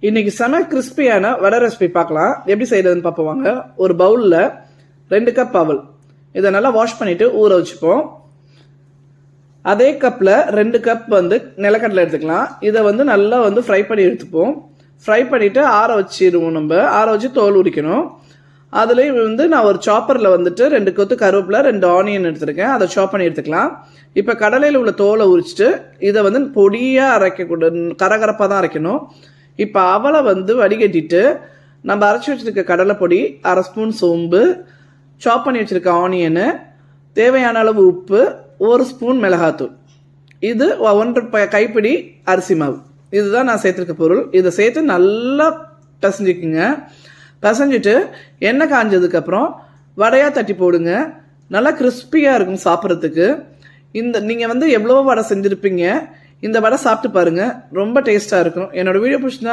இன்னைக்கு செம கிறிஸ்பியான வடை ரெசிபி பார்க்கலாம். எப்படி செய்யறதுன்னு பார்ப்போம் வாங்க. ஒரு பவுலில் 2 கப் அவல், இதை நல்லா வாஷ் பண்ணிட்டு ஊற வச்சுப்போம். அதே கப்பில் 2 கப் நிலக்கடலை எடுத்துக்கலாம். இதை நல்லா ஃப்ரை பண்ணி எடுத்துப்போம். ஃப்ரை பண்ணிவிட்டு ஆற வச்சிடுவோம். நம்ம ஆற வச்சு தோல் உரிக்கணும். அதுலேயும் நான் ஒரு சாப்பரில் 2 கொத்து கருவேப்பிலை, 2 ஆனியன் எடுத்துருக்கேன். அதை சாப் பண்ணி எடுத்துக்கலாம். இப்போ கடலையில் உள்ள தோலை உரிச்சிட்டு இதை பொடியாக அரைக்கக்கூடாது, கரகரப்பாக தான் அரைக்கணும். இப்போ அவளை வடிகட்டிட்டு நம்ம அரைச்சி வச்சிருக்க கடலை பொடி, 1/2 ஸ்பூன் சோம்பு, சாப் பண்ணி வச்சிருக்க ஆனியனு, தேவையான அளவு உப்பு, 1 ஸ்பூன் மிளகாத்தூள், இது 1 கைப்பிடி அரிசி மாவு, இதுதான் நான் சேர்த்துருக்க பொருள். இதை சேர்த்து நல்லா பிசைஞ்சிக்குங்க. பிசைஞ்சிட்டு எண்ணெய் காஞ்சதுக்கப்புறம் வடையாக தட்டி போடுங்க. நல்லா கிறிஸ்பியாக இருக்கும் சாப்பிட்றதுக்கு. நீங்கள் எவ்வளோ வடை செஞ்சுருப்பீங்க, இந்த வடை சாப்பிட்டு பாருங்கள், ரொம்ப டேஸ்ட்டாக இருக்கும். என்னோட வீடியோ பிடிச்சிருந்தா